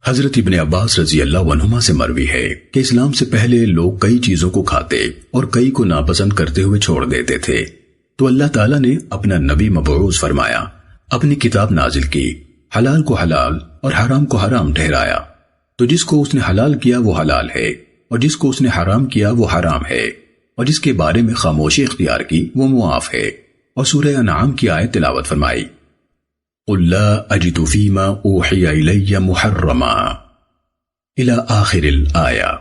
حضرت ابن عباس رضی اللہ عنہما سے مروی ہے کہ اسلام سے پہلے لوگ کئی چیزوں کو کھاتے اور کئی کو ناپسند کرتے ہوئے چھوڑ دیتے تھے، تو اللہ تعالیٰ نے اپنا نبی مبعوث فرمایا، اپنی کتاب نازل کی، حلال کو حلال اور حرام کو حرام ٹھہرایا، تو جس کو اس نے حلال کیا وہ حلال ہے اور جس کو اس نے حرام کیا وہ حرام ہے، اور جس کے بارے میں خاموشی اختیار کی وہ معاف ہے۔ اور سورہ انعام کی آیت تلاوت فرمائی، قُلْ لَا أَجِدُ فِي مَا أُوحِيَ إِلَيَّ مُحَرَّمًا إِلَى آخِرِ الْآیَةِ،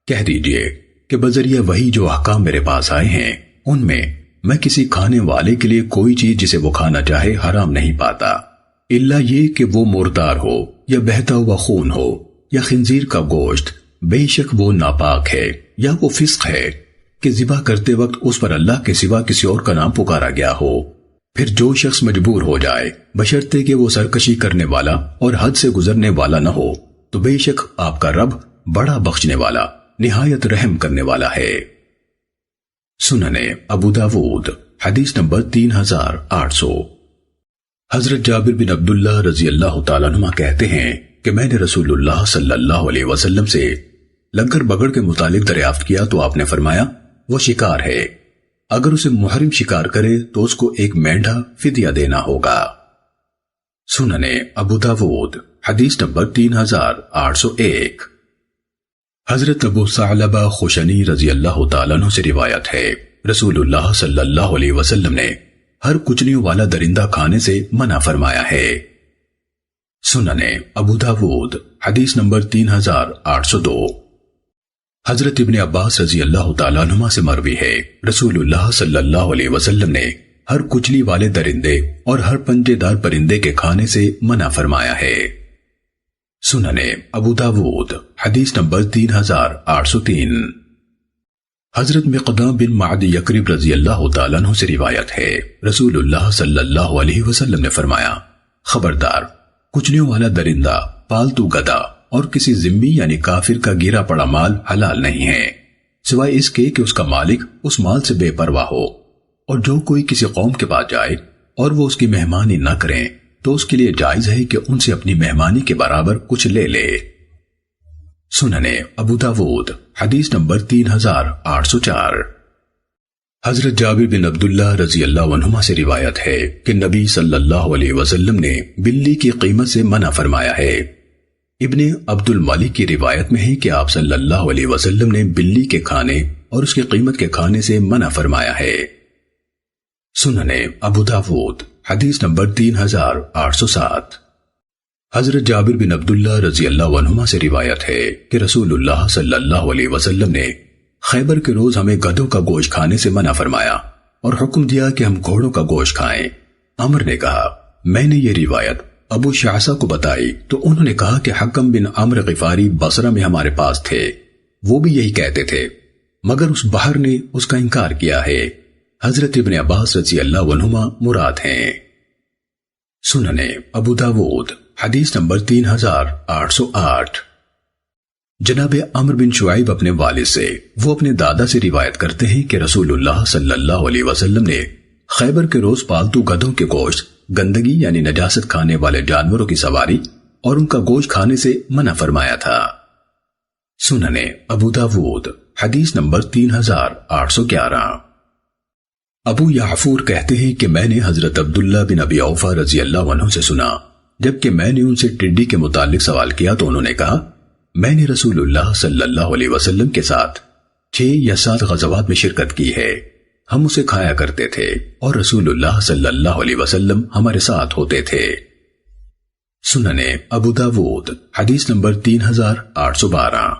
کہہ دیجئے کہ بذریعہ وہی جو احکام میرے پاس آئے ہیں ان میں کسی کھانے والے کے لیے کوئی چیز جسے وہ کھانا چاہے حرام نہیں پاتا، الا یہ کہ وہ مردار ہو یا بہتا ہوا خون ہو یا خنزیر کا گوشت، بے شک وہ ناپاک ہے یا وہ فسق ہے کہ ذبح کرتے وقت اس پر اللہ کے سوا کسی اور کا نام پکارا گیا ہو۔ پھر جو شخص مجبور ہو جائے بشرطے کہ وہ سرکشی کرنے والا اور حد سے گزرنے والا نہ ہو، تو بے شک آپ کا رب بڑا بخشنے والا نہایت رحم کرنے والا ہے۔ سنن ابو داود حدیث نمبر 3800۔ حضرت جابر بن عبداللہ رضی اللہ تعالیٰ عنہ کہتے ہیں کہ میں نے رسول اللہ صلی اللہ علیہ وسلم سے لنگر بگڑ کے متعلق دریافت کیا تو آپ نے فرمایا، وہ شکار ہے، اگر اسے محرم شکار کرے تو اس کو ایک مینڈھا فدیہ دینا ہوگا۔ سنن ابو داود حدیث نمبر 3801۔ حضرت ابو ثعلبہ خشنی رضی اللہ تعالیٰ عنہ سے روایت ہے، رسول اللہ صلی اللہ علیہ وسلم نے ہر کچلیوں والا درندہ کھانے سے منع فرمایا ہے۔ سنن ابو داود حدیث نمبر 3802۔ حضرت ابن عباس رضی اللہ تعالیٰ عنہ سے مروی ہے، رسول اللہ صلی اللہ علیہ وسلم نے ہر کچلی والے درندے اور ہر پنجے دار پرندے کے کھانے سے منع فرمایا ہے۔ سنن ابو داود حدیث نمبر 3803۔ حضرت مقدام بن معد یکرب رضی اللہ تعالیٰ عنہ سے روایت ہے، رسول اللہ صلی اللہ علیہ وسلم نے فرمایا، خبردار، کچلیوں والا درندہ، پالتو گدھا اور کسی ذمی یعنی کافر کا گرا پڑا مال حلال نہیں ہے، سوائے اس کے کہ اس کا مالک اس مال سے بے پرواہ ہو، اور جو کوئی کسی قوم کے پاس جائے اور وہ اس کی مہمانی نہ کریں تو اس کے لیے جائز ہے کہ ان سے اپنی مہمانی کے برابر کچھ لے لے۔ سنن ابو داود حدیث نمبر 3804۔ حضرت جابر بن عبداللہ رضی اللہ عنہما سے روایت ہے کہ نبی صلی اللہ علیہ وسلم نے بلی کی قیمت سے منع فرمایا ہے۔ ابن عبد الملک کی روایت میں ہے کہ آپ صلی اللہ علیہ وسلم نے بلی کے کھانے اور اس کی قیمت کے کھانے سے منع فرمایا ہے۔ سنن ابو داود حدیث نمبر 3807۔ حضرت جابر بن عبداللہ رضی اللہ عنہما سے روایت ہے کہ رسول اللہ صلی اللہ علیہ وسلم نے خیبر کے روز ہمیں گدھوں کا گوشت کھانے سے منع فرمایا اور حکم دیا کہ ہم گھوڑوں کا گوشت کھائیں۔ عمر نے کہا، میں نے یہ روایت ابو شعثہ کو بتائی تو انہوں نے کہا کہ حکم بن عمرو غفاری بصرہ میں ہمارے پاس تھے، وہ بھی یہی کہتے تھے، مگر اس بحر نے اس کا انکار کیا ہے۔ حضرت ابن عباس رضی اللہ عنہما مراد ہیں۔ سنن ابو داود حدیث نمبر 3808۔ جناب عمرو بن شعیب اپنے والد سے، وہ اپنے دادا سے روایت کرتے ہیں کہ رسول اللہ صلی اللہ علیہ وسلم نے خیبر کے روز پالتو گدھوں کے گوشت، گندگی یعنی نجاست کھانے والے جانوروں کی سواری اور ان کا گوشت کھانے سے منع فرمایا تھا۔ سنن ابو داود حدیث نمبر 3811۔ ابو یعفور کہتے ہیں کہ میں نے حضرت عبداللہ بن ابی اوفا رضی اللہ عنہ سے سنا، جبکہ میں نے ان سے ٹڈی کے متعلق سوال کیا تو انہوں نے کہا، میں نے رسول اللہ صلی اللہ علیہ وسلم کے ساتھ 6 یا 7 غزوات میں شرکت کی ہے، ہم اسے کھایا کرتے تھے اور رسول اللہ صلی اللہ علیہ وسلم ہمارے ساتھ ہوتے تھے۔ سنن ابو داود حدیث نمبر 3812۔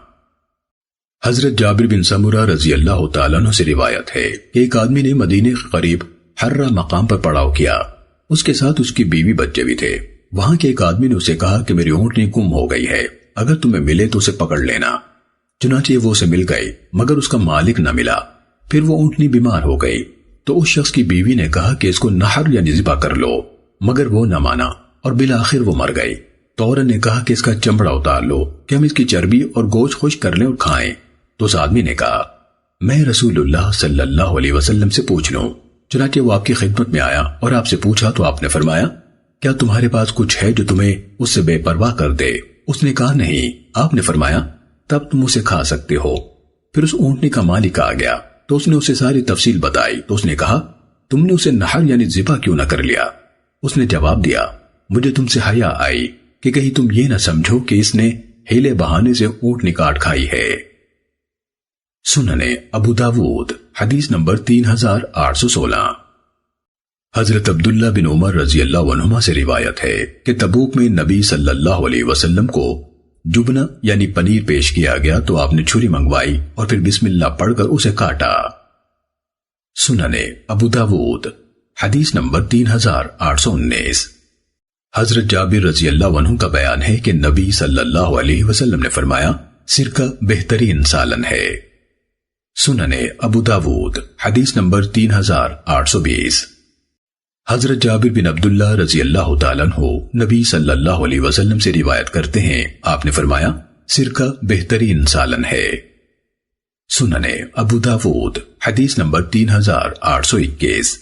حضرت جابر بن سمرہ رضی اللہ تعالیٰ عنہ سے روایت ہے کہ ایک آدمی نے مدینے کے قریب حرہ مقام پر پڑاؤ کیا، اس کے ساتھ اس کی بیوی بچے بھی تھے۔ وہاں کے ایک آدمی نے اسے کہا کہ میری اونٹنی گم ہو گئی ہے، اگر تمہیں ملے تو اسے پکڑ لینا۔ چنانچہ وہ اسے مل گئی مگر اس کا مالک نہ ملا۔ پھر وہ اونٹنی بیمار ہو گئی تو اس شخص کی بیوی نے کہا کہ اس کو نحر یعنی ذبح کر لو، مگر وہ نہ مانا اور بالآخر وہ مر گئی۔ تو عورت نے کہا کہ اس کا چمڑا اتار لو کہ ہم اس کی چربی اور گوشت خشک کر لیں اور کھائیں۔ تو اس آدمی نے کہا، میں رسول اللہ صلی اللہ علیہ وسلم سے پوچھ لوں۔ چنانچہ وہ آپ کی خدمت میں آیا اور آپ سے پوچھا تو آپ نے فرمایا، کیا تمہارے پاس کچھ ہے جو تمہیں اس سے بے پرواہ کر دے؟ اس نے کہا نہیں۔ آپ نے فرمایا تب تم اسے کھا سکتے ہو۔ پھر اس اونٹنی کا مالک آ گیا تو اس نے اسے ساری تفصیل بتائی تو اس نے کہا تم نے اسے نحر یعنی ذبح کیوں نہ کر لیا؟ اس نے جواب دیا مجھے تم سے حیا آئی کہ کہیں تم یہ نہ سمجھو کہ اس نے ہیلے بہانے سے اونٹنی کاٹ کھائی ہے۔ سننے ابو داود حدیث نمبر 3816۔ حضرت عبداللہ بن عمر رضی اللہ عنہما سے روایت ہے کہ تبوک میں نبی صلی اللہ علیہ وسلم کو جبنہ یعنی پنیر پیش کیا گیا تو آپ نے چھری منگوائی اور پھر بسم اللہ پڑھ کر اسے کاٹا۔ سننے ابو داود حدیث نمبر 3819۔ حضرت جابر رضی اللہ عنہ کا بیان ہے کہ نبی صلی اللہ علیہ وسلم نے فرمایا سرکہ بہترین سالن ہے۔ سننے ابو داود حدیث نمبر 3820۔ حضرت جابر بن عبداللہ رضی اللہ تعالیٰ عنہ نبی صلی اللہ علیہ وسلم سے روایت کرتے ہیں آپ نے فرمایا سرکہ بہترین سالن ہے۔ سننے ابو داود حدیث نمبر 3821۔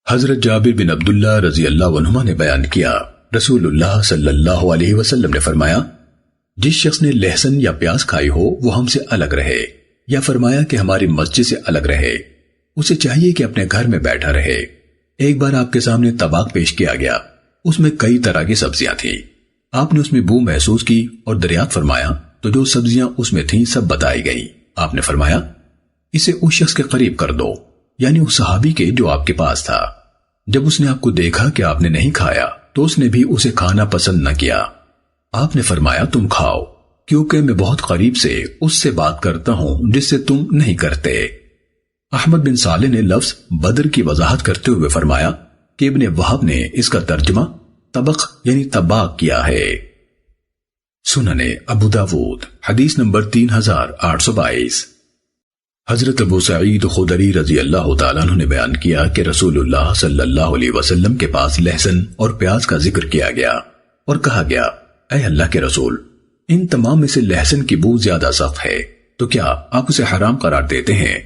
حضرت جابر بن عبداللہ رضی اللہ عنہما نے بیان کیا رسول اللہ صلی اللہ علیہ وسلم نے فرمایا جس شخص نے لہسن یا پیاز کھائی ہو وہ ہم سے الگ رہے، یا فرمایا کہ ہماری مسجد سے الگ رہے، اسے چاہیے کہ اپنے گھر میں بیٹھا رہے۔ ایک بار آپ کے سامنے طباق پیش کیا گیا، اس میں کئی طرح کی سبزیاں تھیں، آپ نے اس میں بو محسوس کی اور دریافت فرمایا تو جو سبزیاں اس میں تھیں سب بتائی گئیں۔ آپ نے فرمایا اسے اس شخص کے قریب کر دو، یعنی اس صحابی کے جو آپ کے پاس تھا۔ جب اس نے آپ کو دیکھا کہ آپ نے نہیں کھایا تو اس نے بھی اسے کھانا پسند نہ کیا۔ آپ نے فرمایا تم کھاؤ کیونکہ میں بہت قریب سے اس سے بات کرتا ہوں جس سے تم نہیں کرتے۔ احمد بن صالح نے لفظ بدر کی وضاحت کرتے ہوئے فرمایا کہ ابن وہب نے اس کا ترجمہ طبق یعنی طباق کیا ہے۔ سننے ابو داود حدیث نمبر 3822۔ حضرت ابو سعید خدری رضی اللہ تعالیٰ عنہ نے بیان کیا کہ رسول اللہ صلی اللہ علیہ وسلم کے پاس لہسن اور پیاز کا ذکر کیا گیا اور کہا گیا اے اللہ کے رسول ان تمام میں سے لہسن کی بو زیادہ سخت ہے تو کیا آپ اسے حرام قرار دیتے ہیں؟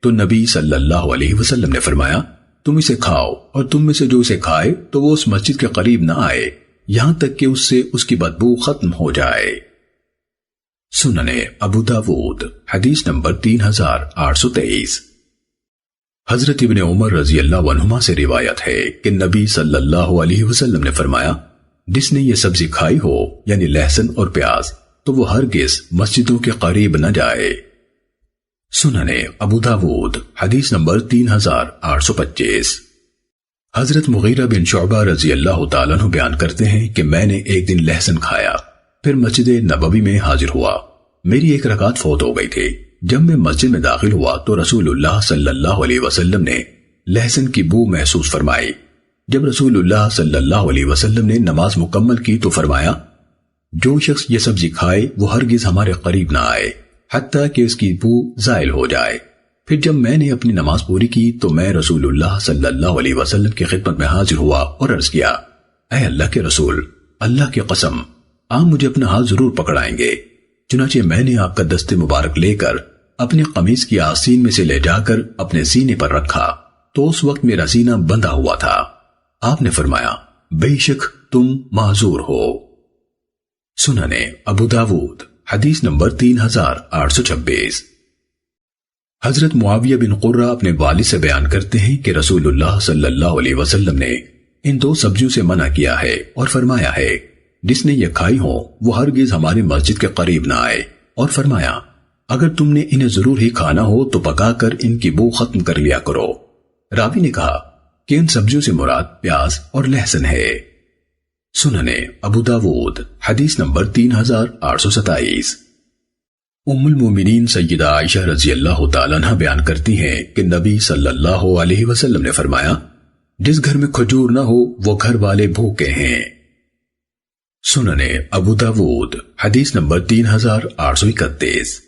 تو نبی صلی اللہ علیہ وسلم نے فرمایا تم اسے کھاؤ اور تم میں سے جو اسے کھائے تو وہ اس مسجد کے قریب نہ آئے یہاں تک کہ اس سے اس کی بدبو ختم ہو جائے۔ سننے ابو داود حدیث نمبر 3823۔ حضرت ابن عمر رضی اللہ عنہما سے روایت ہے کہ نبی صلی اللہ علیہ وسلم نے فرمایا جس نے یہ سبزی کھائی ہو یعنی لہسن اور پیاز تو وہ ہرگز مسجدوں کے قریب نہ جائے۔ سننے ابو داود حدیث نمبر 3825۔ حضرت مغیرہ بن شعبہ رضی اللہ تعالیٰ عنہ بیان کرتے ہیں کہ میں نے ایک دن لہسن کھایا، پھر مسجد نبوی میں حاضر ہوا، میری ایک رکعت فوت ہو گئی تھی۔ جب میں مسجد میں داخل ہوا تو رسول اللہ صلی اللہ علیہ وسلم نے لہسن کی بو محسوس فرمائی۔ جب رسول اللہ صلی اللہ علیہ وسلم نے نماز مکمل کی تو فرمایا جو شخص یہ سبزی کھائے وہ ہرگز ہمارے قریب نہ آئے حتیٰ کہ اس کی بو زائل ہو جائے۔ پھر جب میں نے اپنی نماز پوری کی تو میں رسول اللہ صلی اللہ علیہ وسلم کی خدمت میں حاضر ہوا اور عرض کیا اے اللہ کے رسول اللہ کی قسم آپ مجھے اپنا ہاتھ ضرور پکڑائیں گے۔ چنانچہ میں نے آپ کا دست مبارک لے کر اپنی قمیص کی آستین میں سے لے جا کر اپنے سینے پر رکھا تو اس وقت میرا سینہ بندھا ہوا تھا۔ آپ نے فرمایا بے شک تم معذور ہو۔ سننے ابو داود حدیث نمبر 3826۔ حضرت معاویہ بن قرہ اپنے والد سے بیان کرتے ہیں کہ رسول اللہ صلی اللہ علیہ وسلم نے ان دو سبزیوں سے منع کیا ہے اور فرمایا ہے جس نے یہ کھائی ہو وہ ہرگز ہماری مسجد کے قریب نہ آئے، اور فرمایا اگر تم نے انہیں ضرور ہی کھانا ہو تو پکا کر ان کی بو ختم کر لیا کرو۔ راوی نے کہا کہ ان سبزیوں سے مراد پیاز اور لہسن ہے۔ سننے ابو داود حدیث نمبر 3827۔ ام المومنین سیدہ عائشہ رضی اللہ تعالیٰ عنہ بیان کرتی ہیں کہ نبی صلی اللہ علیہ وسلم نے فرمایا جس گھر میں کھجور نہ ہو وہ گھر والے بھوکے ہیں۔ سننے ابو داود حدیث نمبر 3831۔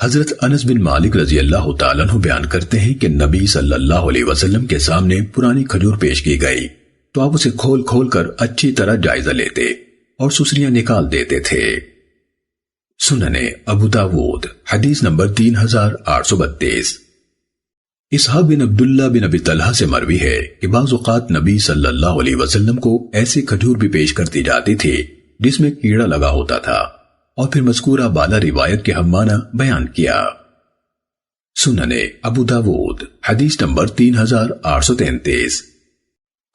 حضرت انس بن مالک رضی اللہ تعالیٰ عنہ بیان کرتے ہیں کہ نبی صلی اللہ علیہ وسلم کے سامنے پرانی کھجور پیش کی گئی تو آپ اسے کھول کھول کر اچھی طرح جائزہ لیتے اور سسریاں نکال دیتے تھے۔ سننے ابو داود حدیث نمبر 3832۔ اسحاق بن عبداللہ بن ابی طلحہ سے مروی ہے کہ بعض اوقات نبی صلی اللہ علیہ وسلم کو ایسی کھجور بھی پیش کرتی جاتی تھی جس میں کیڑا لگا ہوتا تھا، اور پھر مذکورہ بالا روایت کے ہم معنی بیان کیا۔ سننے ابو داود حدیث نمبر 3833۔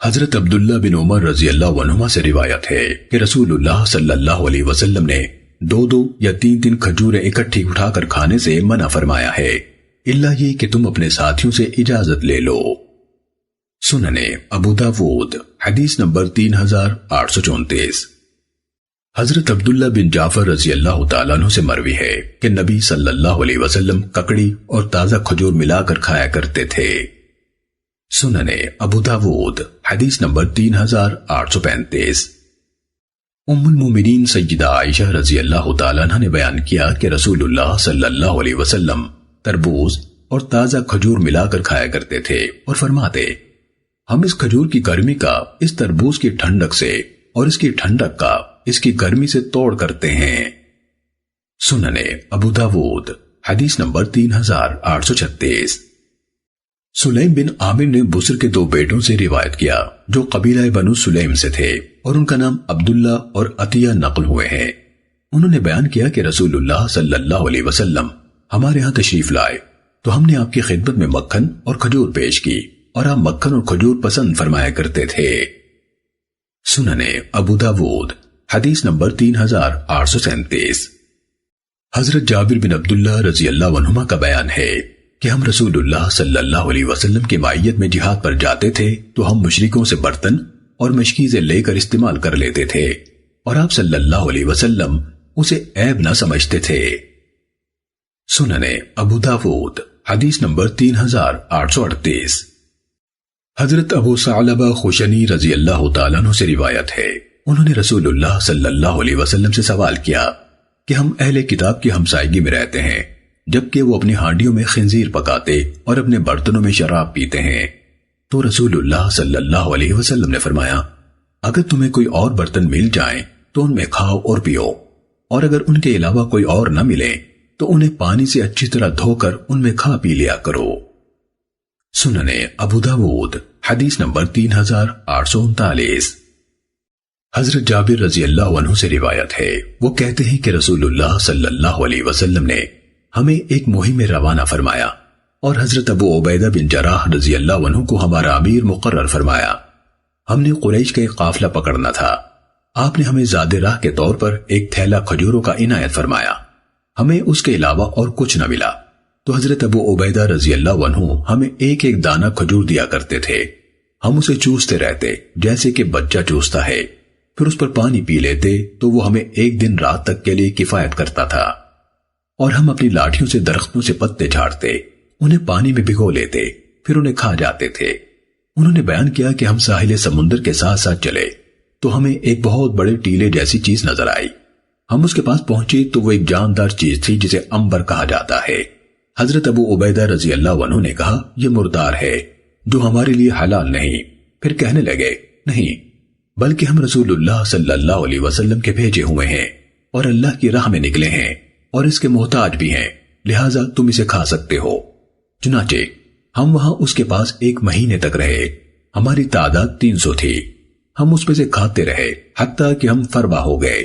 حضرت عبداللہ بن عمر رضی اللہ عنہما سے روایت ہے کہ رسول اللہ صلی اللہ علیہ وسلم نے 2 یا 3 کھجوریں اکٹھی اٹھا کر کھانے سے منع فرمایا ہے، الا یہ کہ تم اپنے ساتھیوں سے اجازت لے لو۔ سننے ابو داود حدیث نمبر 3834۔ حضرت عبداللہ بن جعفر رضی اللہ تعالیٰ عنہ سے مروی ہے کہ نبی صلی اللہ علیہ وسلم ککڑی اور تازہ کھجور ملا کر کھایا کرتے تھے۔ سننے ابو داود حدیث نمبر 3835۔ ام المومنین سیدہ عائشہ رضی اللہ تعالیٰ عنہ نے بیان کیا کہ رسول اللہ صلی اللہ علیہ وسلم تربوز اور تازہ کھجور ملا کر کھایا کرتے تھے اور فرماتے، ہم اس کھجور کی گرمی کا اس تربوز کی ٹھنڈک سے اور اس کی ٹھنڈک کا اس کی گرمی سے توڑ کرتے ہیں۔ سننے ابو داود حدیث نمبر 3836۔ سلیم بن عامر نے بسر کے 2 بیٹوں سے روایت کیا جو قبیلہ بنو سلیم سے تھے اور ان کا نام عبداللہ اور عطیہ نقل ہوئے ہیں۔ انہوں نے بیان کیا کہ رسول اللہ صلی اللہ علیہ وسلم ہمارے ہاں تشریف لائے تو ہم نے آپ کی خدمت میں مکھن اور کھجور پیش کی اور آپ مکھن اور کھجور پسند فرمایا کرتے تھے۔ سننے ابو داود حدیث نمبر 3837۔ حضرت جابر بن عبداللہ رضی اللہ عنہما کا بیان ہے کہ ہم رسول اللہ صلی اللہ علیہ وسلم کی معیت میں جہاد پر جاتے تھے تو ہم مشرکوں سے برتن اور مشکیزیں لے کر استعمال کر لیتے تھے اور آپ صلی اللہ علیہ وسلم اسے عیب نہ سمجھتے تھے۔ سننے ابو داود حدیث نمبر 3838۔ حضرت ابو ثعلبہ خشنی رضی اللہ تعالیٰ عنہ سے روایت ہے، انہوں نے رسول اللہ صلی اللہ علیہ وسلم سے سوال کیا کہ ہم اہل کتاب کی ہمسائیگی میں رہتے ہیں جبکہ وہ اپنی ہانڈیوں میں خنزیر پکاتے اور اپنے برتنوں میں شراب پیتے ہیں، تو رسول اللہ صلی اللہ علیہ وسلم نے فرمایا، اگر تمہیں کوئی اور برتن مل جائیں تو ان میں کھاؤ اور پیو، اور اگر ان کے علاوہ کوئی اور نہ ملے تو انہیں پانی سے اچھی طرح دھو کر ان میں کھا پی لیا کرو۔ سننے ابو داود حدیث نمبر 3839۔ حضرت جابر رضی اللہ عنہ سے روایت ہے، وہ کہتے ہیں کہ رسول اللہ صلی اللہ علیہ وسلم نے ہمیں ایک مہم میں روانہ فرمایا اور حضرت ابو عبیدہ بن جراح رضی اللہ عنہ کو ہمارا امیر مقرر فرمایا۔ ہم نے قریش کا ایک قافلہ پکڑنا تھا، آپ نے ہمیں زیادہ راہ کے طور پر ایک تھیلا کھجوروں کا عنایت فرمایا، ہمیں اس کے علاوہ اور کچھ نہ ملا، تو حضرت ابو عبیدہ رضی اللہ عنہ ہمیں ایک ایک دانہ کھجور دیا کرتے تھے، ہم اسے چوستے رہتے جیسے کہ بچہ چوستا ہے، پھر اس پر پانی پی لیتے تو وہ ہمیں ایک دن رات تک کے لیے کفایت کرتا تھا، اور ہم اپنی لاٹھیوں سے درختوں سے پتے جھاڑتے، انہیں پانی میں بھگو لیتے، پھر انہیں کھا جاتے تھے۔ انہوں نے بیان کیا کہ ہم ساحل سمندر کے ساتھ ساتھ چلے تو ہمیں ایک بہت بڑے ٹیلے جیسی چیز نظر آئی، ہم اس کے پاس پہنچے تو وہ ایک جاندار چیز تھی جسے عنبر کہا جاتا ہے۔ حضرت ابو عبیدہ رضی اللہ عنہ نے کہا، یہ مردار ہے جو ہمارے لیے حلال نہیں۔ پھر کہنے لگے، نہیں بلکہ ہم رسول اللہ صلی اللہ علیہ وسلم کے بھیجے ہوئے ہیں اور اللہ کی راہ میں نکلے ہیں اور اس کے محتاج بھی ہیں، لہٰذا تم اسے کھا سکتے ہو۔ چنانچہ ہم وہاں اس کے پاس 1 مہینے تک رہے، ہماری تعداد 300 تھی، ہم اس میں سے کھاتے رہے حتیٰ کہ ہم فربا ہو گئے۔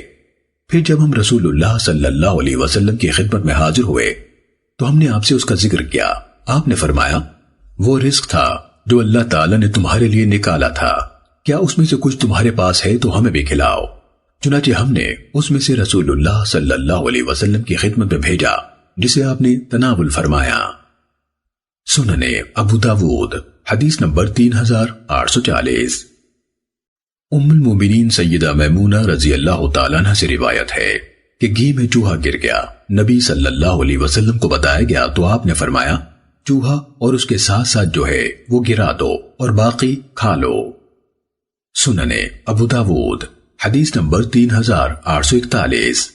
پھر جب ہم رسول اللہ صلی اللہ علیہ وسلم کی خدمت میں حاضر ہوئے تو ہم نے آپ سے اس کا ذکر کیا، آپ نے فرمایا، وہ رزق تھا جو اللہ تعالیٰ نے تمہارے لیے نکالا تھا، کیا اس میں سے کچھ تمہارے پاس ہے تو ہمیں بھی کھلاؤ۔ چنانچہ ہم نے اس میں سے رسول اللہ صلی اللہ علیہ وسلم کی خدمت میں بھیجا جسے آپ نے تناول فرمایا۔ سننے ابو داود حدیث نمبر 3840۔ ام المومنین سیدہ میمونہ رضی اللہ تعالیٰ عنہ سے روایت ہے کہ گھی میں چوہا گر گیا، نبی صلی اللہ علیہ وسلم کو بتایا گیا تو آپ نے فرمایا، چوہا اور اس کے ساتھ ساتھ جو ہے وہ گرا دو اور باقی کھا لو۔ سننے ابو داود حدیث نمبر 3841۔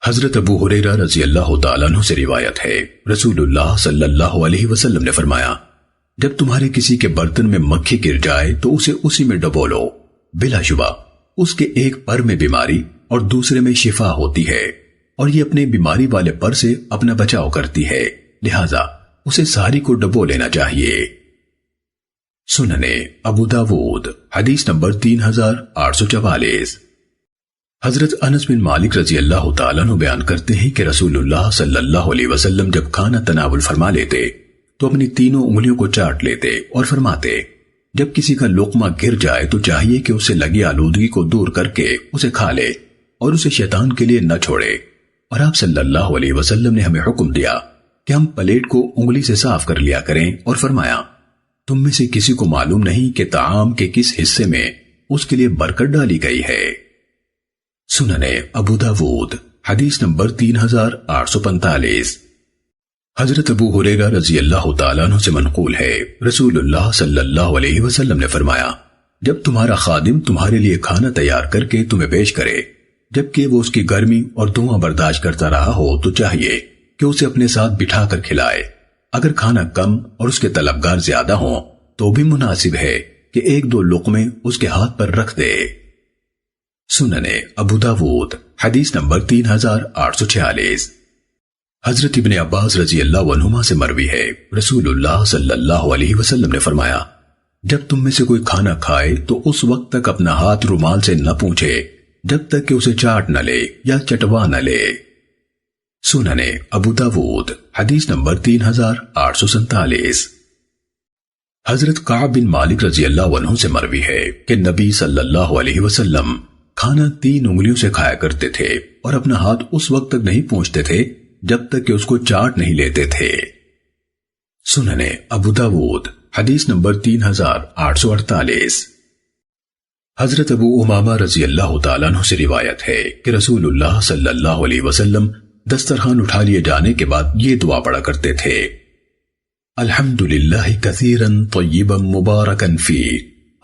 حضرت ابو ہریرہ رضی اللہ تعالیٰ عنہ سے روایت ہے، رسول اللہ صلی اللہ علیہ وسلم نے فرمایا، جب تمہارے کسی کے برتن میں مکھی گر جائے تو اسے اسی میں ڈبو لو، بلا شبہ اس کے ایک پر میں بیماری اور دوسرے میں شفا ہوتی ہے، اور یہ اپنے بیماری والے پر سے اپنا بچاؤ کرتی ہے، لہذا اسے ساری کو ڈبو لینا چاہیے۔ سننے ابو داود حدیث نمبر 3844۔ حضرت انس بن مالک رضی اللہ تعالیٰ عنہ بیان کرتے ہیں کہ رسول اللہ صلی اللہ علیہ وسلم جب کھانا تناول فرما لیتے تو اپنی تینوں انگلیوں کو چاٹ لیتے اور فرماتے جب کسی کا لقمہ گر جائے تو چاہیے کہ اسے لگی آلودگی کو دور کر کے اسے کھا لے اور اسے شیطان کے لیے نہ چھوڑے۔ اور آپ صلی اللہ علیہ وسلم نے ہمیں حکم دیا کہ ہم پلیٹ کو انگلی سے صاف کر لیا کریں اور فرمایا تم میں سے کسی کو معلوم نہیں کہ طعام کے کس حصے میں اس کے لیے برکت ڈالی گئی ہے۔ سننے ابو داود حدیث نمبر 3845۔ حضرت ابو ہریرہ رضی اللہ تعالیٰ عنہ سے منقول ہے رسول اللہ صلی اللہ علیہ وسلم نے فرمایا جب تمہارا خادم تمہارے لیے کھانا تیار کر کے تمہیں پیش کرے جبکہ وہ اس کی گرمی اور دھواں برداشت کرتا رہا ہو تو چاہیے کہ اسے اپنے ساتھ بٹھا کر کھلائے۔ اگر کھانا کم اور اس کے طلبگار زیادہ ہوں تو بھی مناسب ہے کہ ایک دو لقمے اس کے ہاتھ پر رکھ دے۔ سننے ابو داود حدیث نمبر 3846۔ حضرت ابن عباس رضی اللہ عنہما سے مروی ہے رسول اللہ صلی اللہ علیہ وسلم نے فرمایا جب تم میں سے کوئی کھانا کھائے تو اس وقت تک اپنا ہاتھ رومال سے نہ پونچھے جب تک کہ اسے چاٹ نہ لے یا چٹوا نہ لے۔ سننے ابو داود حدیث نمبر 3847۔ حضرت کعب بن مالک رضی اللہ عنہ سے مروی ہے کہ نبی صلی اللہ علیہ وسلم کھانا 3 انگلیوں سے کھایا کرتے تھے اور اپنا ہاتھ اس وقت تک نہیں پہنچتے تھے جب تک کہ اس کو چاٹ نہیں لیتے تھے۔ سننے ابو داود حدیث نمبر 3848۔ حضرت ابو امامہ رضی اللہ تعالیٰ عنہ سے روایت ہے کہ رسول اللہ صلی اللہ علیہ وسلم دسترخوان اٹھا لیے جانے کے بعد یہ دعا پڑھا کرتے تھے الحمدللہ کثیرا طیبا مبارکا فی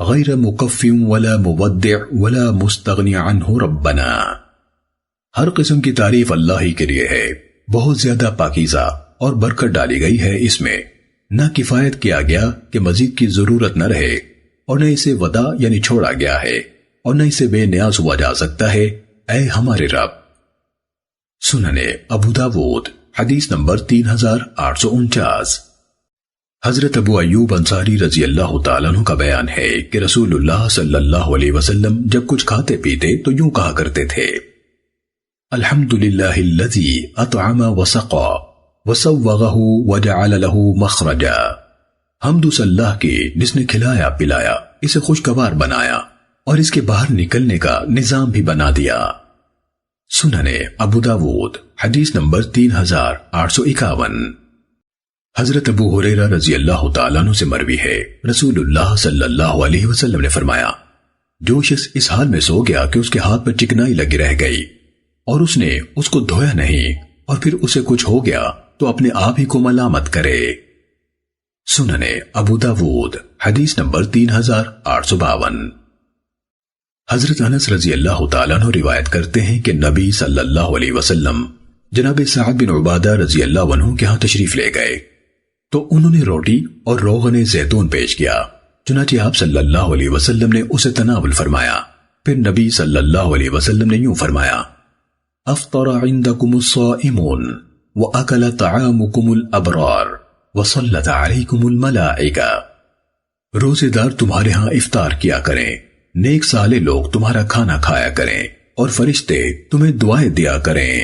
غیر مکف ولا مودع ولا مستغنی عنہ ربنا۔ ہر قسم کی تعریف اللہ ہی کے لیے ہے، بہت زیادہ پاکیزہ اور برکت ڈالی گئی ہے اس میں، نہ کفایت کیا گیا کہ مزید کی ضرورت نہ رہے اور نہ اسے ودا یعنی چھوڑا گیا ہے اور نہ اسے بے نیاز ہوا جا سکتا ہے اے ہمارے رب۔ سننے ابو داود حدیث نمبر 3849۔ حضرت ابو ایوب انصاری رضی اللہ تعالیٰ عنہ کا بیان ہے کہ رسول اللہ صلی اللہ علیہ وسلم جب کچھ کھاتے پیتے تو یوں کہا کرتے تھے الحمدللہ الذی اطعم وسقا وسوغہ وجعل له مخرجا۔ حمد اس اللہ کی جس نے کھلایا پلایا، اسے خوشگوار بنایا اور اس کے باہر نکلنے کا نظام بھی بنا دیا۔ سننے ابو داود حدیث نمبر 3851۔ حضرت ابو ہریرہ رضی اللہ تعالیٰ عنہ سے مروی ہے رسول اللہ صلی اللہ علیہ وسلم نے فرمایا جو شخص اس حال میں سو گیا کہ اس کے ہاتھ پر چکنائی لگی رہ گئی اور اس نے اس کو دھویا نہیں اور پھر اسے کچھ ہو گیا تو اپنے آپ ہی کو ملامت کرے۔ سننے ابو داود حدیث نمبر 3852۔ حضرت انس رضی اللہ تعالیٰ عنہ روایت کرتے ہیں کہ نبی صلی اللہ علیہ وسلم جناب سعد بن عبادہ رضی اللہ عنہ کے ہاں تشریف لے گئے تو انہوں نے روٹی اور روغن زیتون پیش کیا، چنانچہ آپ صلی اللہ علیہ وسلم نے اسے تناول فرمایا۔ پھر نبی صلی اللہ علیہ وسلم نے یوں فرمایا افطر عندکم الصائمون وَأَكَلَ طَعَامُكُمُ الْأَبْرَارُ وَصَلَّتْ عَلَيْكُمُ الْمَلَائِكَةُ۔ روزے دار تمہارے ہاں افطار کیا کریں، نیک صالح لوگ تمہارا کھانا کھایا کریں اور فرشتے تمہیں دعائیں دیا کریں۔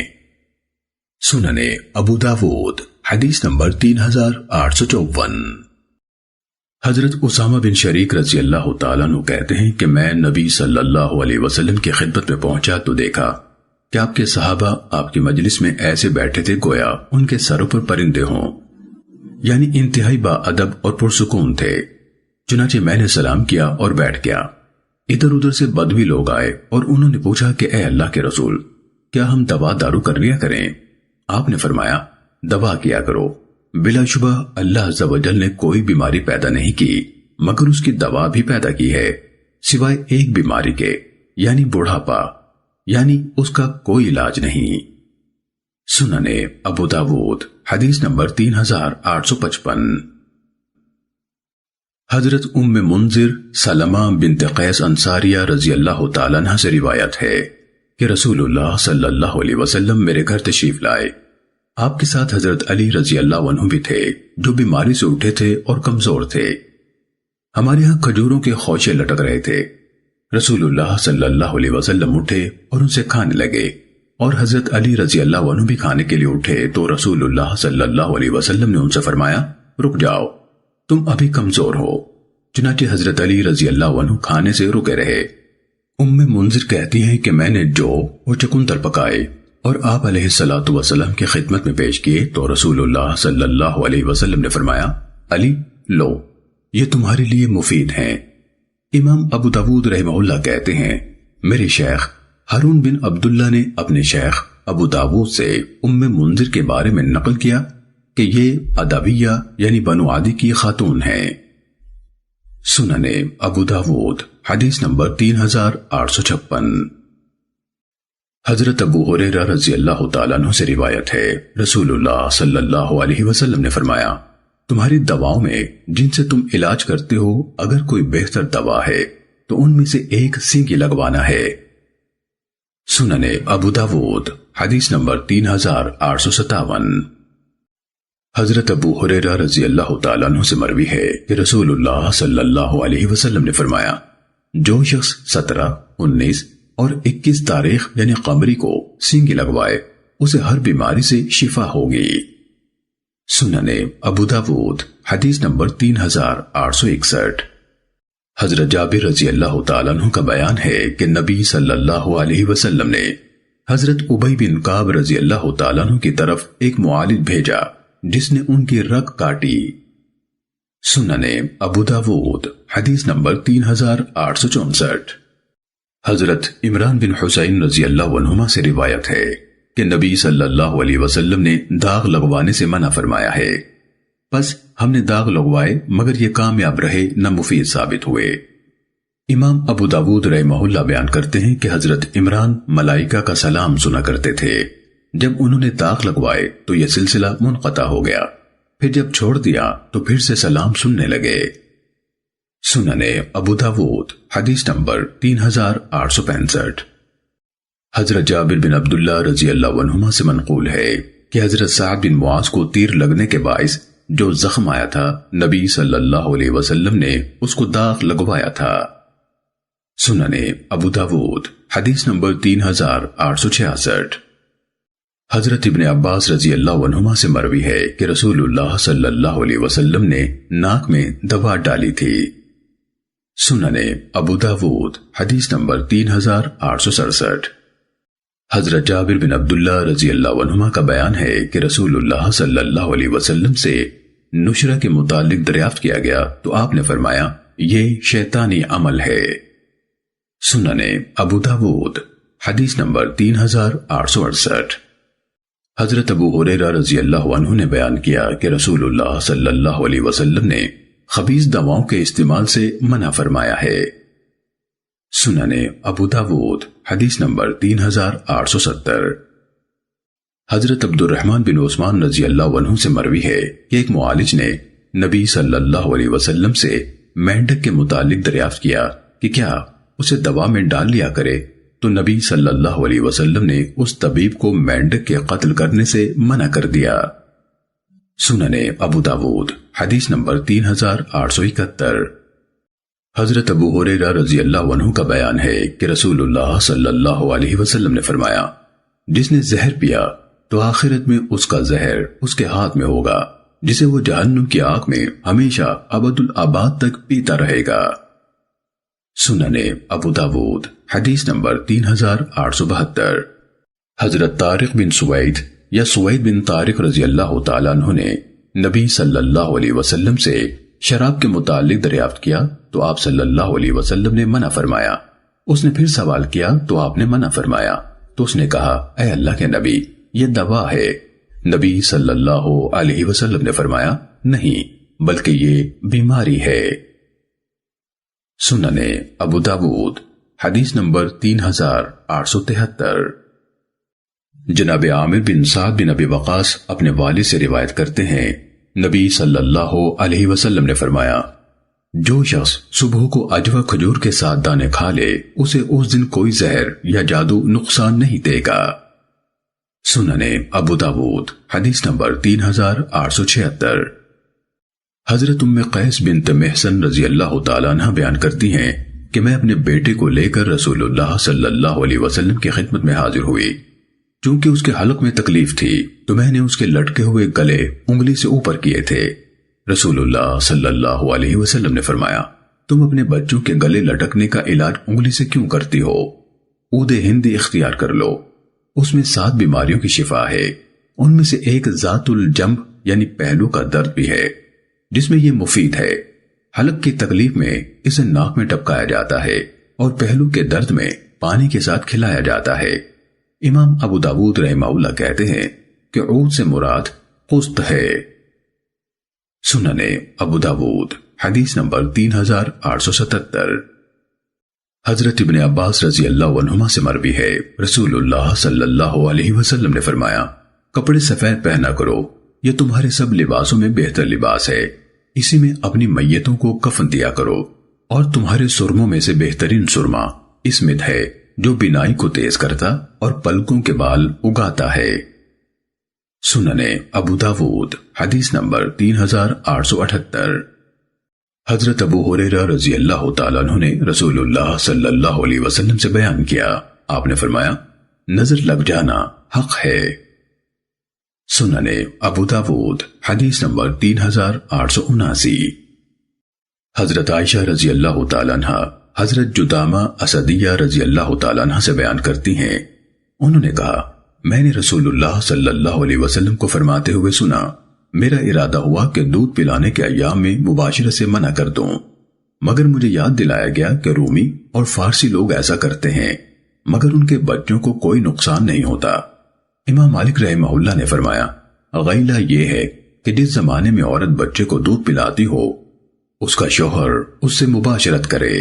سننے ابو داود حدیث نمبر 3854۔ حضرت اسامہ بن شریک رضی اللہ تعالیٰ عنہ کہتے ہیں کہ میں نبی صلی اللہ علیہ وسلم کی خدمت میں پہنچا تو دیکھا کہ آپ کے صحابہ آپ کی مجلس میں ایسے بیٹھے تھے گویا ان کے سروں پر پرندے ہوں، یعنی انتہائی با ادب اور پرسکون تھے۔ چنانچہ میں نے سلام کیا اور بیٹھ گیا۔ ادھر ادھر سے بدوی لوگ آئے اور انہوں نے پوچھا کہ اے اللہ کے رسول، کیا ہم دوا دارو کر لیا کریں؟ آپ نے فرمایا دوا کیا کرو، بلا شبہ اللہ عز و جل نے کوئی بیماری پیدا نہیں کی مگر اس کی دوا بھی پیدا کی ہے، سوائے ایک بیماری کے یعنی بڑھاپا، یعنی اس کا کوئی علاج نہیں۔ سننے ابو داود حدیث نمبر 3855۔ حضرت ام منذر سلمہ بنت قیس انصاریہ رضی اللہ تعالیٰ عنہ سے روایت ہے کہ رسول اللہ صلی اللہ علیہ وسلم میرے گھر تشریف لائے۔ آپ کے ساتھ حضرت علی رضی اللہ عنہ بھی تھے جو بیماری سے اٹھے تھے اور کمزور تھے۔ ہمارے ہاں کھجوروں کے خوشے لٹک رہے تھے۔ رسول اللہ صلی اللہ علیہ وسلم اٹھے اور ان سے کھانے لگے، اور حضرت علی رضی اللہ عنہ بھی کھانے کے لیے اٹھے تو رسول اللہ صلی اللہ علیہ وسلم نے ان سے فرمایا، رک جاؤ، تم ابھی کمزور ہو۔ چنانچہ حضرت علی رضی اللہ عنہ کھانے سے رکے رہے۔ ام منذر کہتی ہیں کہ میں نے جو وہ چکندر پکائے اور آپ علیہ الصلوۃ والسلام کی خدمت میں پیش کیے تو رسول اللہ صلی اللہ علیہ وسلم نے فرمایا، علی لو، یہ تمہارے لیے مفید ہیں۔ امام ابو داود رحمہ اللہ کہتے ہیں، میرے شیخ ہارون بن عبداللہ نے اپنے شیخ ابو داود سے ام منذر کے بارے میں نقل کیا کہ یہ عدویہ یعنی بنو عدی کی خاتون ہیں۔ سنن ابو داود حدیث نمبر 3856۔ حضرت ابو ہریرہ رضی اللہ تعالیٰ عنہ سے روایت ہے، رسول اللہ صلی اللہ علیہ وسلم نے فرمایا، تمہاری دواؤں میں جن سے تم علاج کرتے ہو اگر کوئی بہتر دوا ہے تو ان میں سے ایک سینگی لگوانا ہے۔ سنن ابو داود حدیث نمبر 3857۔ حضرت ابو ہریرہ رضی اللہ تعالیٰ عنہ سے مروی ہے کہ رسول اللہ صلی اللہ علیہ وسلم نے فرمایا، جو شخص 17، 19 اور 21 تاریخ یعنی قمری کو سینگی لگوائے اسے ہر بیماری سے شفا ہوگی۔ سنن ابو داود حدیث نمبر 3861۔ حضرت جابر رضی اللہ تعالیٰ عنہ کا بیان ہے کہ نبی صلی اللہ علیہ وسلم نے حضرت ابی بن کعب رضی اللہ تعالیٰ عنہ کی طرف ایک معالج بھیجا جس نے ان کی رگ کاٹی۔ سنن ابو داود حدیث نمبر 3864۔ حضرت عمران بن حسین رضی اللہ عنہما سے روایت ہے کہ نبی صلی اللہ علیہ وسلم نے داغ لگوانے سے منع فرمایا ہے، بس ہم نے داغ لگوائے مگر یہ کامیاب رہے نہ مفید ثابت ہوئے۔ امام ابو داود رحمہ اللہ بیان کرتے ہیں کہ حضرت عمران ملائکہ کا سلام سنا کرتے تھے، جب انہوں نے داغ لگوائے تو یہ سلسلہ منقطع ہو گیا، پھر جب چھوڑ دیا تو پھر سے سلام سننے لگے۔ سنن ابو داود حدیث نمبر 3865۔ حضرت جابر بن عبداللہ رضی اللہ عنہما سے منقول ہے کہ حضرت سعد بن معاذ کو تیر لگنے کے باعث جو زخم آیا تھا نبی صلی اللہ علیہ وسلم نے اس کو داغ لگوایا تھا۔ سنن ابو داود حدیث نمبر 3866۔ حضرت ابن عباس رضی اللہ عنہما سے مروی ہے کہ رسول اللہ صلی اللہ علیہ وسلم نے ناک میں دوا ڈالی تھی۔ سنن ابو داود حدیث نمبر 3867۔ حضرت جابر بن عبداللہ رضی اللہ عنہما کا بیان ہے کہ رسول اللہ صلی اللہ علیہ وسلم سے نشرہ کے متعلق دریافت کیا گیا تو آپ نے فرمایا، یہ شیطانی عمل ہے۔ سنن ابو داود حدیث نمبر 3868۔ حضرت ابو ہریرہ رضی اللہ عنہ نے بیان کیا کہ رسول اللہ صلی اللہ علیہ وسلم نے خبیث دواؤں کے استعمال سے منع فرمایا ہے۔ سنن ابو داود حدیث نمبر 3870۔ حضرت عبد الرحمن بن عثمان رضی اللہ عنہ سے مروی ہے کہ ایک معالج نے نبی صلی اللہ علیہ وسلم سے مینڈک کے متعلق دریافت کیا کہ کیا اسے دوا میں ڈال لیا کرے، تو نبی صلی اللہ علیہ وسلم نے اس طبیب کو مینڈک کے قتل کرنے سے منع کر دیا۔ سنن ابو داود حدیث نمبر 3871۔ حضرت ابو ہریرہ رضی اللہ عنہ کا بیان ہے کہ رسول اللہ صلی اللہ علیہ وسلم نے فرمایا، جس نے زہر پیا تو آخرت میں اس کا زہر اس کے ہاتھ میں ہوگا، جسے وہ جہنم کی آگ میں ہمیشہ ابد الآباد تک پیتا رہے گا۔ سنن ابو داود حدیث نمبر 3872۔ حضرت طارق بن سوید یا سوید بن طارق رضی اللہ تعالیٰ عنہ نے نبی صلی اللہ علیہ وسلم سے شراب کے متعلق دریافت کیا تو آپ صلی اللہ علیہ وسلم نے منع فرمایا۔ اس نے پھر سوال کیا تو آپ نے منع فرمایا، تو اس نے کہا، اے اللہ کے نبی، یہ دوا ہے۔ نبی صلی اللہ علیہ وسلم نے فرمایا، نہیں بلکہ یہ بیماری ہے۔ سنن ابو داود حدیث نمبر 3873۔ جناب عامر بن سعد بن ابی وقاص اپنے والد سے روایت کرتے ہیں، نبی صلی اللہ علیہ وسلم نے فرمایا، جو شخص صبح کو اجوا کھجور کے ساتھ دانے کھا لے اسے اس دن کوئی زہر یا جادو نقصان نہیں دے گا۔ سنن ابو داود حدیث نمبر 3876۔ حضرت ام قیس بنت محسن رضی اللہ تعالیٰ عنہ بیان کرتی ہیں کہ میں اپنے بیٹے کو لے کر رسول اللہ صلی اللہ علیہ وسلم کی خدمت میں حاضر ہوئی۔ چونکہ اس کے حلق میں تکلیف تھی تو میں نے اس کے لٹکے ہوئے گلے انگلی سے اوپر کیے تھے۔ رسول اللہ صلی اللہ علیہ وسلم نے فرمایا، تم اپنے بچوں کے گلے لٹکنے کا علاج انگلی سے کیوں کرتی ہو؟ عود ہندی اختیار کر لو، اس میں 7 بیماریوں کی شفا ہے۔ ان میں سے ایک ذات الجنب یعنی پہلو کا درد بھی ہے، جس میں یہ مفید ہے۔ حلق کی تکلیف میں اسے ناک میں ٹپکایا جاتا ہے اور پہلو کے درد میں پانی کے ساتھ کھلایا جاتا ہے۔ امام ابو داود رحمہ اللہ کہتے ہیں کہ عود سے مراد قسط ہے۔ سنن ابو داود حدیث نمبر 3877۔ حضرت ابن عباس رضی اللہ عنہما سے مروی ہے، رسول اللہ صلی اللہ علیہ وسلم نے فرمایا، کپڑے سفید پہنا کرو، یہ تمہارے سب لباسوں میں بہتر لباس ہے، اسی میں اپنی میتوں کو کفن دیا کرو، اور تمہارے سرموں میں سے بہترین سرما اسمت ہے جو بینائی کو تیز کرتا اور پلکوں کے بال اگاتا ہے۔ سنن ابو داود حدیث نمبر 3878۔ حضرت ابو ہریرہ رضی اللہ تعالیٰ عنہ نے رسول اللہ صلی اللہ علیہ وسلم سے بیان کیا، آپ نے فرمایا، نظر لگ جانا حق ہے۔ سنن ابو داود حدیث نمبر 3879۔ حضرت عائشہ رضی اللہ تعالیٰ عنہ حضرت جدامہ اسدیہ رضی اللہ تعالیٰ عنہ سے بیان کرتی ہیں، انہوں نے کہا، میں نے رسول اللہ صلی اللہ علیہ وسلم کو فرماتے ہوئے سنا، میرا ارادہ ہوا کہ دودھ پلانے کے ایام میں مباشرت سے منع کر دوں، مگر مجھے یاد دلایا گیا کہ رومی اور فارسی لوگ ایسا کرتے ہیں، مگر ان کے بچوں کو کوئی نقصان نہیں ہوتا۔ امام مالک رحمہ اللہ نے فرمایا، غیلہ یہ ہے کہ جس زمانے میں عورت بچے کو دودھ پلاتی ہو، اس کا شوہر اس سے مباشرت کرے۔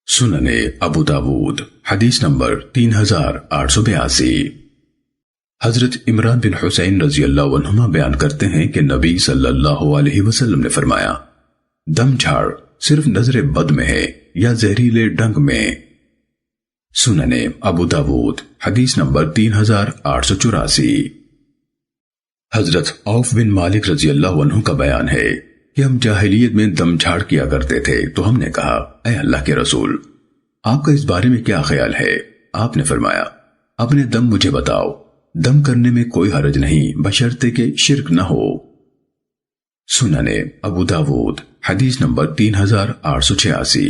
سنن ابو داود حدیث نمبر 3882۔ حضرت عمران بن حسین رضی اللہ عنہما بیان کرتے ہیں کہ نبی صلی اللہ علیہ وسلم نے فرمایا، دم جھاڑ صرف نظر بد میں ہے یا زہریلے ڈنگ میں۔ سنن ابو داود حدیث نمبر 3884۔ حضرت عوف بن مالک رضی اللہ عنہ کا بیان ہے کہ ہم جاہلیت میں دم جھاڑ کیا کرتے تھے تو ہم نے کہا، اے اللہ کے رسول، آپ کا اس بارے میں کیا خیال ہے؟ آپ نے فرمایا، اپنے دم مجھے بتاؤ، دم کرنے میں کوئی حرج نہیں بشرطے کہ شرک نہ ہو۔ سنن ابو داود حدیث نمبر 3886۔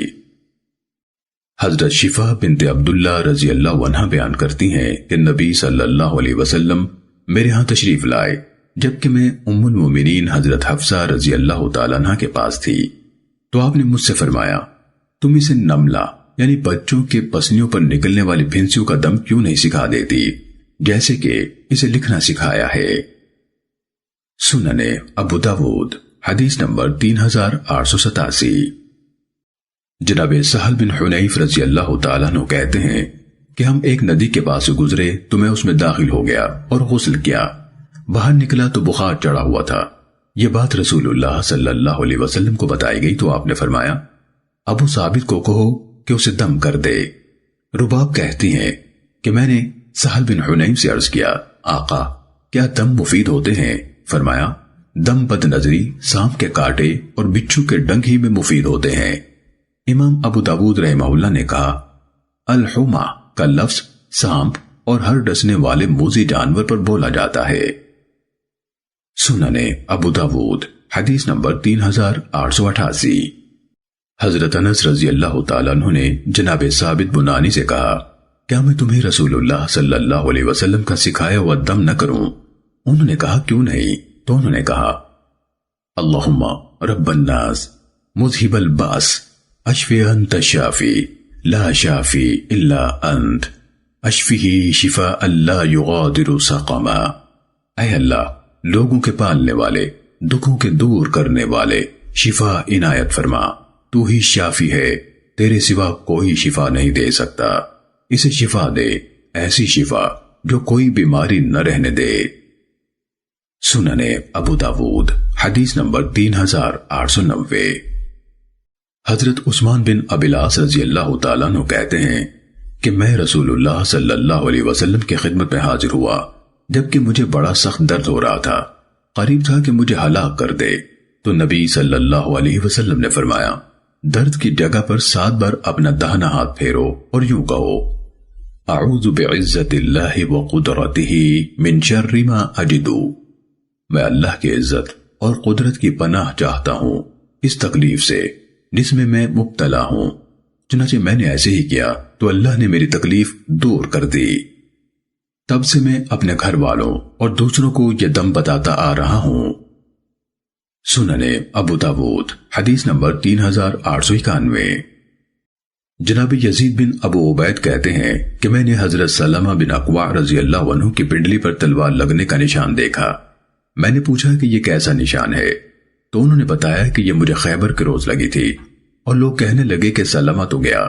حضرت شفا بنت عبداللہ رضی اللہ عنہ بیان کرتی ہیں کہ نبی صلی اللہ علیہ وسلم میرے ہاں تشریف لائے جبکہ میں ام المومنین حضرت حفصہ رضی اللہ تعالیٰ عنہ کے پاس تھی، تو آپ نے مجھ سے فرمایا، تم اسے نملہ یعنی بچوں کے پسلیوں پر نکلنے والی پھنسیوں کا دم کیوں نہیں سکھا دیتی جیسے کہ اسے لکھنا سکھایا ہے۔ سنن ابو داود حدیث نمبر 3887۔ جناب سہل بن حنیف رضی اللہ تعالیٰ عنہ کہتے ہیں کہ ہم ایک ندی کے پاس سے گزرے تو میں اس میں داخل ہو گیا اور غسل کیا، باہر نکلا تو بخار چڑھا ہوا تھا۔ یہ بات رسول اللہ صلی اللہ علیہ وسلم کو بتائی گئی تو آپ نے فرمایا، ابو ثابت کو کہو کہ اسے دم کر دے۔ رباب کہتی ہیں کہ میں نے سہل بن حنیف سے عرض کیا، آقا کیا دم مفید ہوتے ہیں؟ فرمایا، دم بد نظری، سانپ کے کاٹے اور بچھو کے ڈنگ ہی میں مفید ہوتے ہیں۔ امام ابو داود رحمہ اللہ نے کہا، الحمہ کا لفظ سانپ اور ہر ڈسنے والے موذی جانور پر بولا جاتا ہے۔ سنن ابو داود حدیث نمبر 3888۔ حضرت انس رضی اللہ تعالیٰ عنہ نے جناب ثابت بنانی سے کہا، کیا میں تمہیں رسول اللہ صلی اللہ علیہ وسلم کا سکھایا ہوا دم نہ کروں؟ انہوں نے کہا، کیوں نہیں؟ تو انہوں نے کہا، اللہم رب الناس مذہب الباس اشفی انت شافی لا شافی الا انت اشفی شفاء لا یغادر سقما۔ اے اللہ، لوگوں کے پالنے والے، دکھوں کے دور کرنے والے، شفا عنایت فرما، تو ہی شافی ہے، تیرے سوا کوئی شفا نہیں دے سکتا، اسے شفا دے، ایسی شفا جو کوئی بیماری نہ رہنے دے۔ سنن ابو داود حدیث نمبر 3890۔ حضرت عثمان بن ابی العاص رضی اللہ تعالیٰ عنہ کہتے ہیں کہ میں رسول اللہ صلی اللہ علیہ وسلم کی خدمت میں حاضر ہوا جبکہ مجھے بڑا سخت درد ہو رہا تھا، قریب تھا کہ مجھے ہلاک کر دے، تو نبی صلی اللہ علیہ وسلم نے فرمایا، درد کی جگہ پر 7 بار اپنا داہنا ہاتھ پھیرو اور یوں کہو اعوذ بعزت اللہ وقدرتہ من شر ما اجد، میں اللہ کی عزت اور قدرت کی پناہ چاہتا ہوں اس تکلیف سے جس میں میں مبتلا ہوں۔ چنانچہ میں نے ایسے ہی کیا تو اللہ نے میری تکلیف دور کر دی۔ تب سے میں اپنے گھر والوں اور دوسروں کو یہ دم بتاتا آ رہا ہوں۔ سننے ابو داود حدیث نمبر 3891۔ جناب یزید بن ابو عبید کہتے ہیں کہ میں نے حضرت سلمہ بن اکوع رضی اللہ عنہ کی پنڈلی پر تلوار لگنے کا نشان دیکھا۔ میں نے پوچھا کہ یہ کیسا نشان ہے تو انہوں نے بتایا کہ یہ مجھے خیبر کے روز لگی تھی، اور لوگ کہنے لگے کہ سلمہ تو گیا،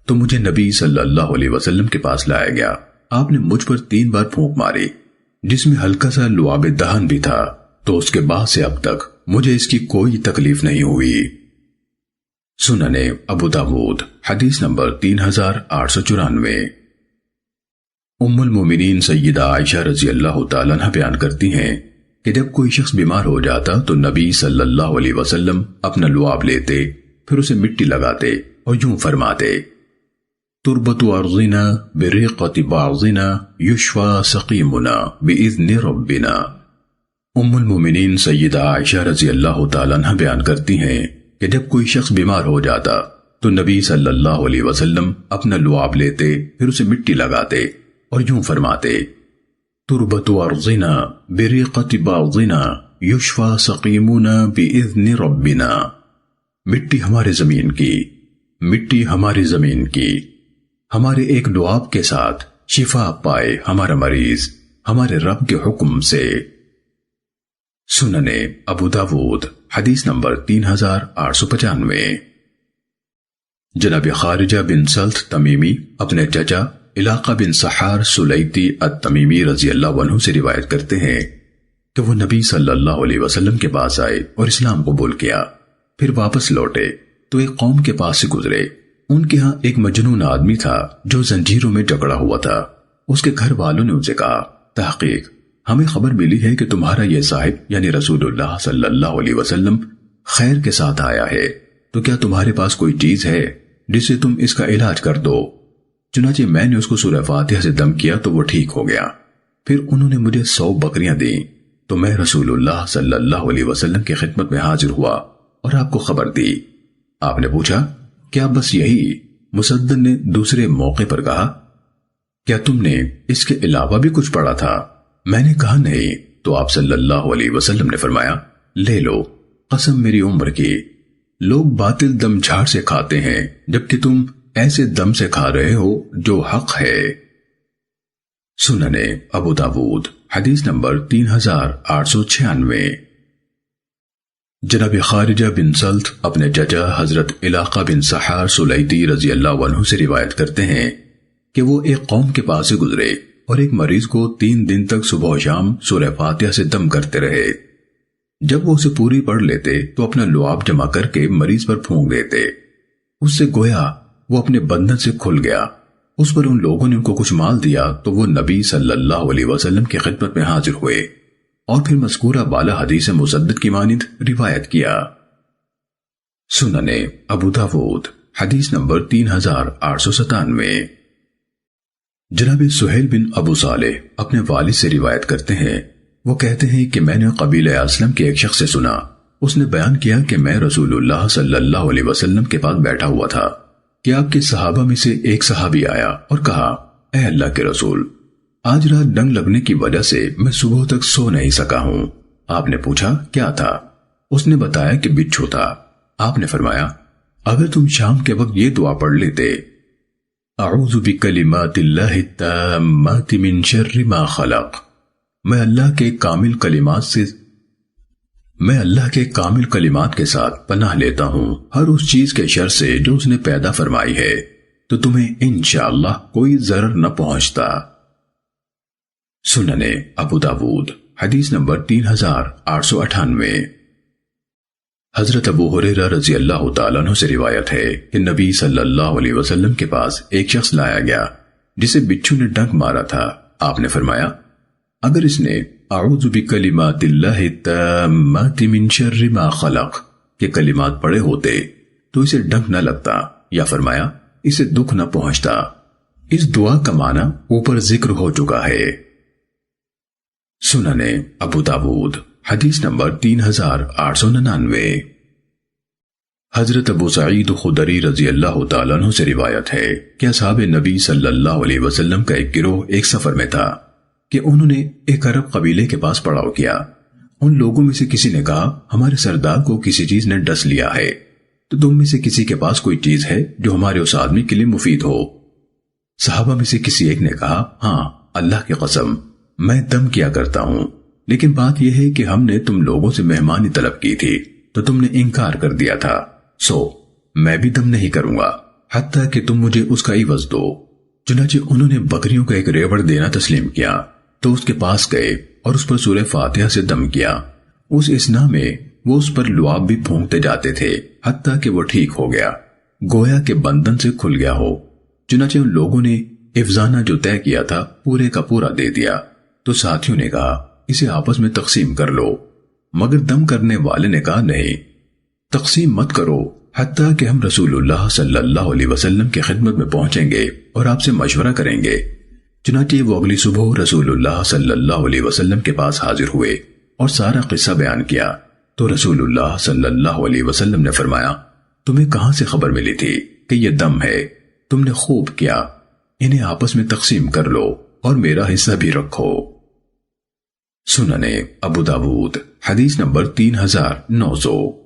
تو مجھے نبی صلی اللہ علیہ وسلم کے پاس لایا گیا۔ آپ نے مجھ پر 3 بار پھونک ماری جس میں ہلکا سا لعاب دہن بھی تھا، تو اس کے بعد سے اب تک مجھے اس کی کوئی تکلیف نہیں ہوئی۔ سننے ابو داود حدیث نمبر 3894۔ ام المومنین سیدہ عائشہ رضی اللہ تعالیٰ عنہ بیان کرتی ہیں کہ جب کوئی شخص بیمار ہو جاتا تو نبی صلی اللہ علیہ وسلم اپنا لعاب لیتے، پھر اسے مٹی لگاتے اور یوں فرماتے تربت ارضنا بریقت بعضنا یشفى سقیمنا باذن ربنا۔ ام المومنین سیدہ عائشہ رضی اللہ تعالیٰ عنہ بیان کرتی ہیں کہ جب کوئی شخص بیمار ہو جاتا تو نبی صلی اللہ علیہ وسلم اپنا لعاب لیتے، پھر اسے مٹی لگاتے اور یوں فرماتے تربت ارضنا بریقت بعضنا یشفى سقیمنا باذن ربنا۔ مٹی ہمارے زمین کی، مٹی ہماری زمین کی، ہمارے ایک لعاب کے ساتھ شفا پائے ہمارا مریض ہمارے رب کے حکم سے۔ سننے ابو داود حدیث نمبر 3895۔ جناب خارجہ بن سلط تمیمی اپنے چچا علاقہ بن سحار سلیتی التمیمی رضی اللہ عنہ سے روایت کرتے ہیں کہ وہ نبی صلی اللہ علیہ وسلم کے پاس آئے اور اسلام قبول کیا، پھر واپس لوٹے تو ایک قوم کے پاس سے گزرے۔ ان کے ہاں ایک مجنون آدمی تھا جو زنجیروں میں جکڑا ہوا تھا۔ اس کے گھر والوں نے ان سے کہا تحقیق ہمیں خبر ملی ہے کہ تمہارا یہ صاحب یعنی رسول اللہ صلی اللہ علیہ وسلم خیر کے ساتھ آیا ہے، تو کیا تمہارے پاس کوئی چیز ہے جس سے تم اس کا علاج کر دو؟ چنانچہ میں نے اس کو سورہ فاتحہ سے دم کیا تو وہ ٹھیک ہو گیا۔ پھر انہوں نے مجھے 100 بکریاں دیں تو میں رسول اللہ صلی اللہ علیہ وسلم کی خدمت میں حاضر ہوا اور آپ کو خبر دی۔ آپ نے پوچھا کیا بس یہی؟ مسدد نے دوسرے موقع پر کہا کیا تم نے اس کے علاوہ بھی کچھ پڑھا تھا؟ میں نے کہا نہیں، تو آپ صلی اللہ علیہ وسلم نے فرمایا لے لو، قسم میری عمر کی، لوگ باطل دم جھاڑ سے کھاتے ہیں جبکہ تم ایسے دم سے کھا رہے ہو جو حق ہے۔ سننے ابو داود حدیث نمبر 3896۔ جناب خارجہ بن سلط اپنے چچا حضرت علاقہ بن سحار سلیتی رضی اللہ عنہ سے روایت کرتے ہیں کہ وہ ایک قوم کے پاس سے گزرے اور ایک مریض کو 3 دن تک صبح و شام سورہ فاتحہ سے دم کرتے رہے۔ جب وہ اسے پوری پڑھ لیتے تو اپنا لعاب جمع کر کے مریض پر پھونک دیتے، اس سے گویا وہ اپنے بندن سے کھل گیا۔ اس پر ان لوگوں نے ان کو کچھ مال دیا تو وہ نبی صلی اللہ علیہ وسلم کی خدمت میں حاضر ہوئے اور پھر مذکورہ بالا حدیث مسدد کی مانند روایت کیا۔ سننے ابو داود حدیث نمبر 3897۔ جناب سہیل بن ابو صالح اپنے والد سے روایت کرتے ہیں، وہ کہتے ہیں کہ میں نے قبیلہ اسلم کے ایک شخص سے سنا، اس نے بیان کیا کہ میں رسول اللہ صلی اللہ علیہ وسلم کے پاس بیٹھا ہوا تھا کہ آپ کے صحابہ میں سے ایک صحابی آیا اور کہا اے اللہ کے رسول، آج رات ڈنگ لگنے کی وجہ سے میں صبح تک سو نہیں سکا ہوں۔ آپ نے پوچھا کیا تھا؟ اس نے بتایا کہ بچھو تھا۔ آپ نے فرمایا اگر تم شام کے وقت یہ دعا پڑھ لیتے اعوذ بکلمات اللہ التامات من شر ما خلق، میں اللہ کے کامل کلمات کے ساتھ پناہ لیتا ہوں ہر اس چیز کے شر سے جو اس نے پیدا فرمائی ہے، تو تمہیں انشاءاللہ کوئی ضرر نہ پہنچتا۔ سننے ابو داود حدیث نمبر 3898۔ حضرت ابو ہریرہ رضی اللہ تعالیٰ عنہ سے روایت ہے کہ نبی صلی اللہ علیہ وسلم کے پاس ایک شخص لایا گیا جسے بچھو نے ڈنک مارا تھا۔ آپ نے فرمایا اگر اس نے اعوذ بکلمات اللہ التامات من شر ما خلق کے کلمات پڑھے ہوتے تو اسے ڈنک نہ لگتا، یا فرمایا اسے دکھ نہ پہنچتا۔ اس دعا کا معنی اوپر ذکر ہو چکا ہے۔ سننے ابو داود حدیث نمبر 3899۔ حضرت ابو سعید خدری رضی اللہ تعالیٰ عنہ سے روایت ہے کہ اصحاب نبی صلی اللہ علیہ وسلم کا ایک گروہ ایک سفر میں تھا کہ انہوں نے ایک عرب قبیلے کے پاس پڑاؤ کیا۔ ان لوگوں میں سے کسی نے کہا ہمارے سردار کو کسی چیز نے ڈس لیا ہے، تو تم میں سے کسی کے پاس کوئی چیز ہے جو ہمارے اس آدمی کے لیے مفید ہو؟ صحابہ میں سے کسی ایک نے کہا ہاں اللہ کی قسم میں دم کیا کرتا ہوں، لیکن بات یہ ہے کہ ہم نے تم لوگوں سے مہمانی طلب کی تھی تو تم نے انکار کر دیا تھا، سو میں بھی دم نہیں کروں گا حتیٰ کہ تم مجھے اس کا عوض دو۔ چنانچہ انہوں نے بکریوں کا ایک ریوڑ دینا تسلیم کیا تو اس کے پاس گئے اور اس پر سورہ فاتحہ سے دم کیا۔ اس اسنا میں وہ اس پر لعاب بھی پھونکتے جاتے تھے حتیٰ کہ وہ ٹھیک ہو گیا، گویا کہ بندن سے کھل گیا ہو۔ چنانچہ ان لوگوں نے افزانہ جو طے کیا تھا پورے کا پورا دے دیا، تو ساتھیوں نے کہا اسے آپس میں تقسیم کر لو، مگر دم کرنے والے نے کہا نہیں، تقسیم مت کرو حتیٰ کہ ہم رسول اللہ صلی اللہ علیہ وسلم کی خدمت میں پہنچیں گے اور آپ سے مشورہ کریں گے۔ چنانچہ وہ اگلی صبح رسول اللہ صلی اللہ علیہ وسلم کے پاس حاضر ہوئے اور سارا قصہ بیان کیا، تو رسول اللہ صلی اللہ علیہ وسلم نے فرمایا تمہیں کہاں سے خبر ملی تھی کہ یہ دم ہے؟ تم نے خوب کیا، انہیں آپس میں تقسیم کر لو اور میرا حصہ بھی رکھو۔ سننے ابو داود حدیث نمبر 3900۔